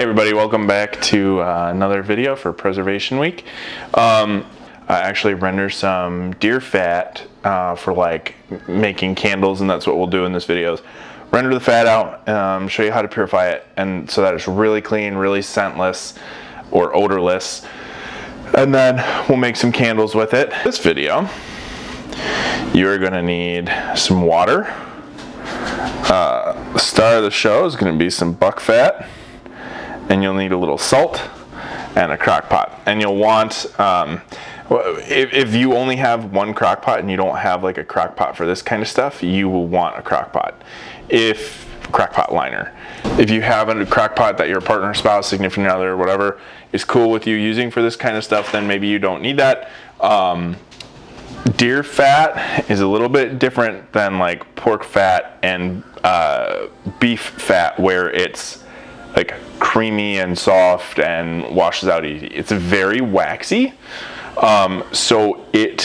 Hey everybody, welcome back to another video for Preservation Week. I actually render some deer fat for like making candles, and that's what we'll do in this video. Render the fat out, show you how to purify it, and so that it's really clean, really scentless or odorless, and then we'll make some candles with it. This video, you're gonna need some water. The star of the show is gonna be some buck fat. And you'll need a little salt and a crock pot. And you'll want, if you only have one crock pot and you don't have like a crock pot for this kind of stuff, you will want a crock pot. Crock pot liner. If you have a crock pot that your partner, spouse, significant other, whatever, is cool with you using for this kind of stuff, then maybe you don't need that. Deer fat is a little bit different than like pork fat and beef fat, where it's like creamy and soft and washes out easy. It's very waxy, so it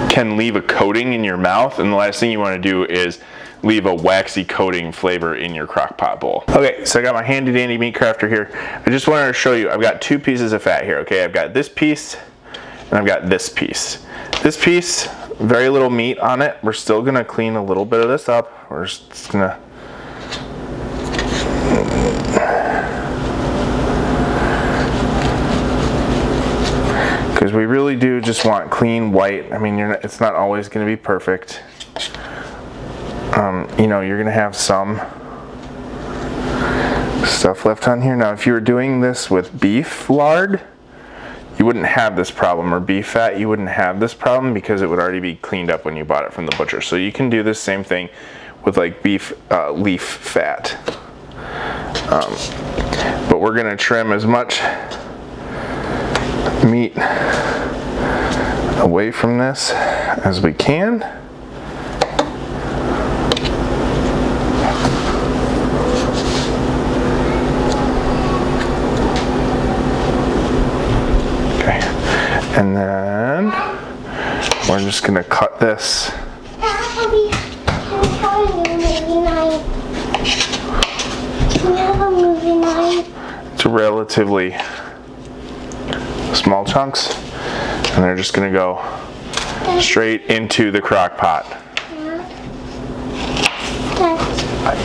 can leave a coating in your mouth, and the last thing you want to do is leave a waxy coating flavor in your crock pot bowl. Okay, so I got my handy dandy meat crafter here. I just wanted to show you, I've got two pieces of fat here, okay? I've got this piece and I've got this piece. This piece, very little meat on it. We're still gonna clean a little bit of this up. We're just gonna because we really do just want clean white. I mean, it's not always going to be perfect. You know, you're going to have some stuff left on here. Now, if you were doing this with beef lard, you wouldn't have this problem, or beef fat, you wouldn't have this problem because it would already be cleaned up when you bought it from the butcher. So you can do this same thing with like beef leaf fat. But we're going to trim as much meat away from this as we can. Okay, and then we're just gonna cut this. It's relatively small chunks, and they're just going to go straight into the crock pot. I'm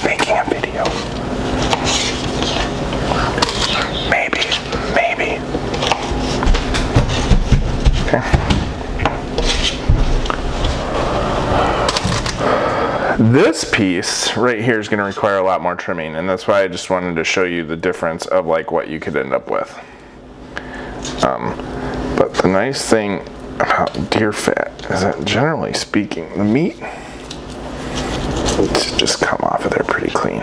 making a video. Maybe. Okay. This piece right here is going to require a lot more trimming, and that's why I just wanted to show you the difference of like what you could end up with. But the nice thing about deer fat is that, generally speaking, the meat should just come off of there pretty clean.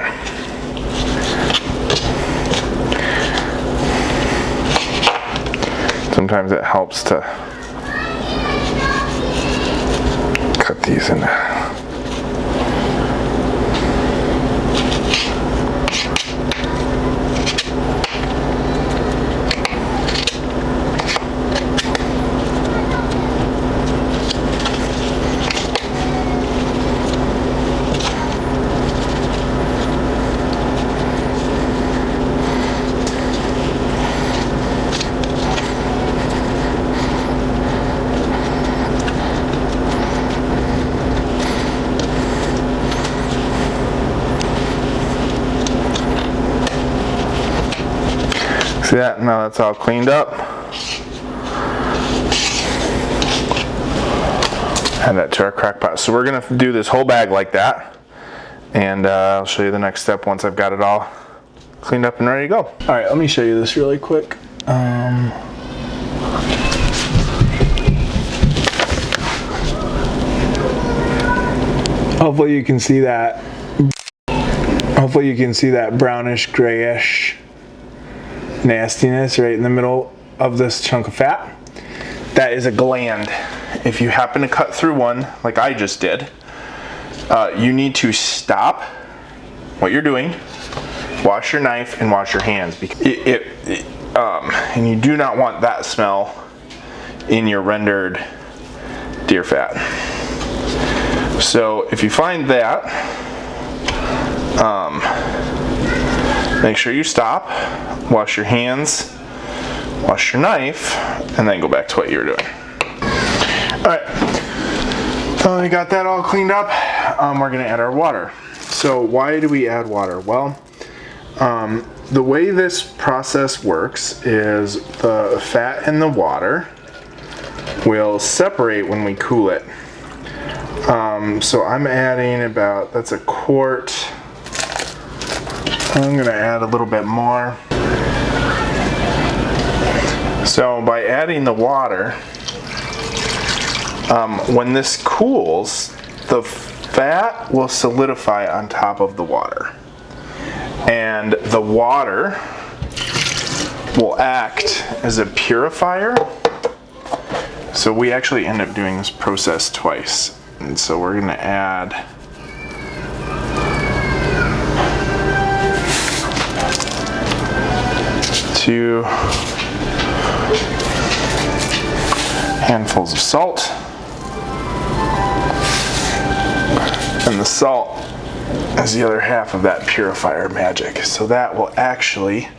Sometimes it helps to cut these in. See that? Now that's all cleaned up. Add that to our crock pot. So we're gonna do this whole bag like that, and I'll show you the next step once I've got it all cleaned up and ready to go. All right, let me show you this really quick. Hopefully you can see that. Hopefully you can see that brownish, grayish nastiness right in the middle of this chunk of fat. That is a gland. If you happen to cut through one, like I just did, you need to stop what you're doing, wash your knife, and wash your hands, because and you do not want that smell in your rendered deer fat. So if you find that, Make sure you stop, wash your hands, wash your knife, and then go back to what you were doing. Alright, so we got that all cleaned up. We're going to add our water. So why do we add water? Well, the way this process works is the fat in the water will separate when we cool it. So I'm adding about, that's a quart. I'm going to add a little bit more. So by adding the water, when this cools, the fat will solidify on top of the water. And the water will act as a purifier. So we actually end up doing this process twice. And so we're going to add two handfuls of salt. And the salt is the other half of that purifier magic. So that will actually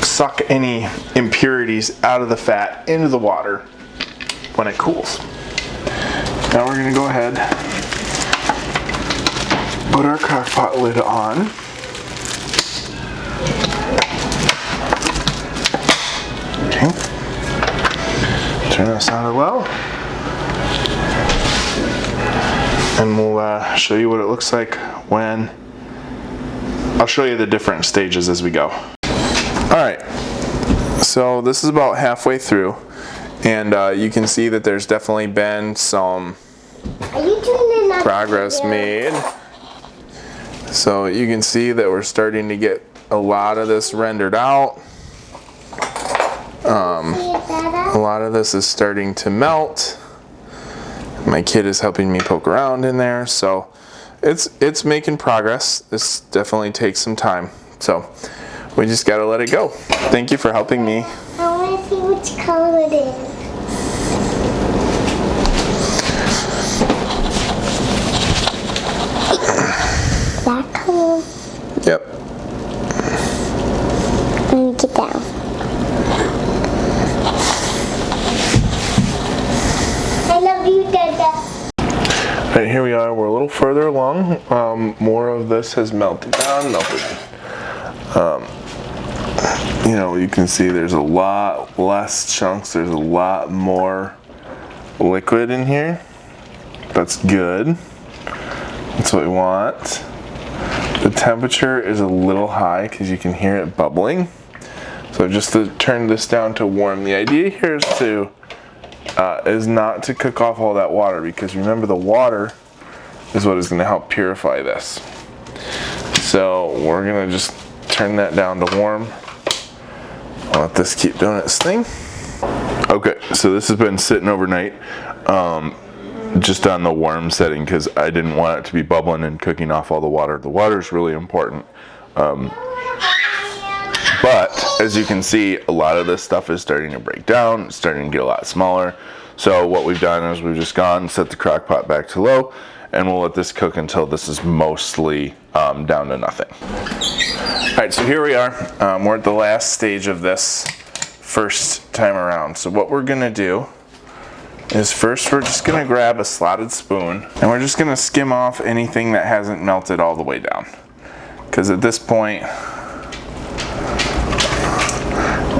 suck any impurities out of the fat into the water when it cools. Now we're going to go ahead, put our crock pot lid on. Okay. Turn this on to low. And we'll show you what it looks like when, I'll show you the different stages as we go. Alright, so this is about halfway through, and you can see that there's definitely been some progress made. So you can see that we're starting to get a lot of this rendered out. A lot of this is starting to melt. My kid is helping me poke around in there, so it's making progress. This definitely takes some time, so we just gotta let it go. Thank you for helping me. I want to see which color it is. That color? Yep. Let me get down. I love you, Dada. Right, here we are. We're a little further along. More of this has melted down. You know, you can see there's a lot less chunks. There's a lot more liquid in here. That's good. That's what we want. The temperature is a little high because you can hear it bubbling. So just to turn this down to warm. The idea here is not to cook off all that water, because remember, the water is what is going to help purify this. So we're going to just turn that down to warm. I'll let this keep doing its thing. Okay, so this has been sitting overnight, just on the warm setting, because I didn't want it to be bubbling and cooking off all the water. The water is really important. But as you can see, a lot of this stuff is starting to break down. It's starting to get a lot smaller. So what we've done is we've just gone, set the crock pot back to low, and we'll let this cook until this is mostly down to nothing. All right, so here we are. We're at the last stage of this first time around. So what we're gonna do is first we're just gonna grab a slotted spoon, and we're just gonna skim off anything that hasn't melted all the way down. Because at this point,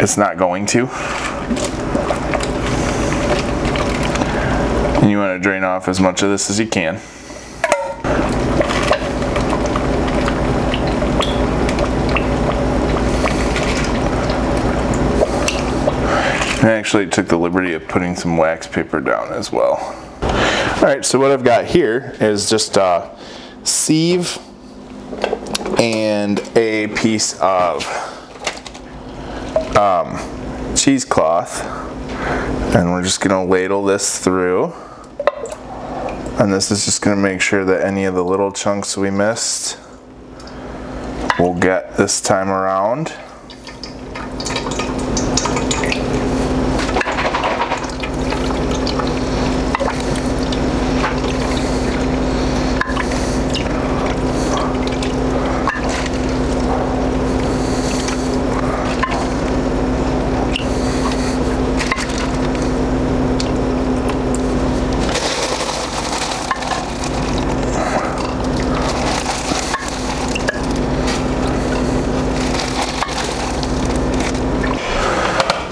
it's not going to. And you want to drain off as much of this as you can. I actually took the liberty of putting some wax paper down as well. Alright, so what I've got here is just a sieve and a piece of cheesecloth, and we're just going to ladle this through, and this is just going to make sure that any of the little chunks we missed we'll get this time around.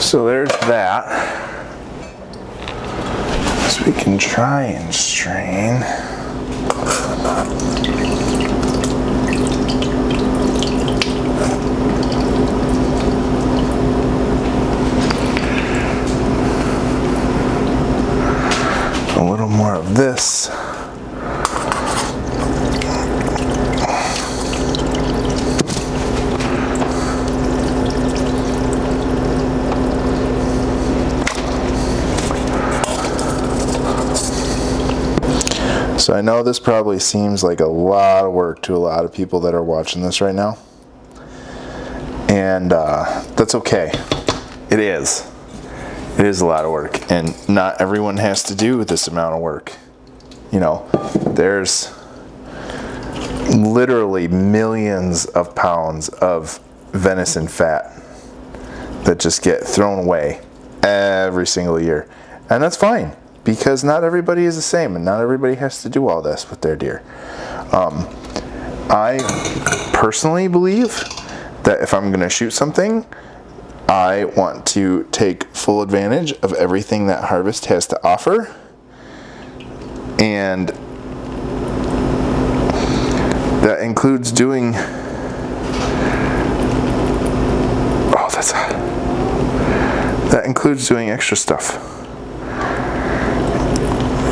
So there's that. So we can try and strain. A little more of this. So I know this probably seems like a lot of work to a lot of people that are watching this right now. And that's okay. It is. It is a lot of work. And not everyone has to do this amount of work. You know, there's literally millions of pounds of venison fat that just get thrown away every single year. And that's fine, because not everybody is the same and not everybody has to do all this with their deer. I personally believe that if I'm going to shoot something, I want to take full advantage of everything that harvest has to offer. And that includes doing, that includes doing extra stuff.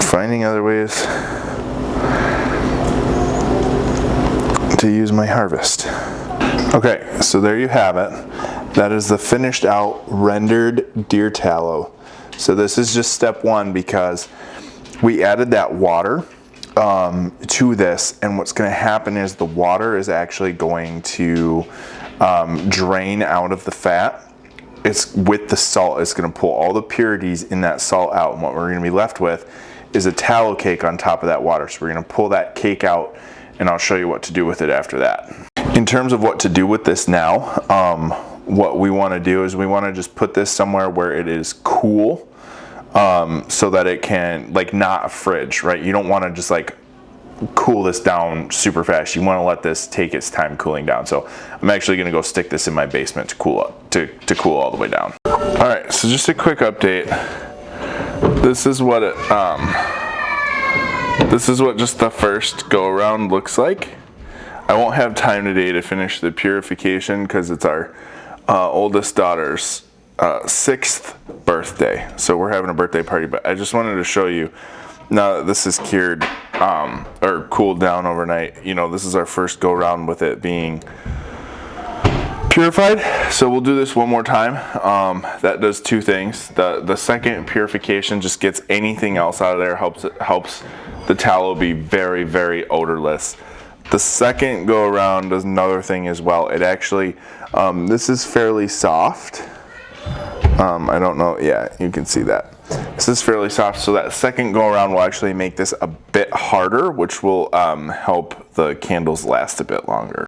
Finding other ways to use my harvest. Okay, so there you have it. That is the finished out rendered deer tallow. So this is just step one, because we added that water to this, and what's going to happen is the water is actually going to drain out of the fat. It's with the salt, it's going to pull all the purities in that salt out, and what we're going to be left with is a tallow cake on top of that water. So we're going to pull that cake out, and I'll show you what to do with it after that. In terms of what to do with this now, what we want to do is we want to just put this somewhere where it is cool, so that it can, like, not a fridge, right? You don't want to just like cool this down super fast. You want to let this take its time cooling down. So I'm actually going to go stick this in my basement to cool up, to cool all the way down. All right, so just a quick update. This is what it, this is what just the first go around looks like. I won't have time today to finish the purification because it's our oldest daughter's 6th birthday. So we're having a birthday party, but I just wanted to show you, now that this is cured or cooled down overnight, you know, this is our first go around with it being purified. So we'll do this one more time. That does two things. The second purification just gets anything else out of there, helps the tallow be very, very odorless. The second go around does another thing as well. It actually, this is fairly soft. I don't know, yeah, you can see that. This is fairly soft, so that second go around will actually make this a bit harder, which will help the candles last a bit longer.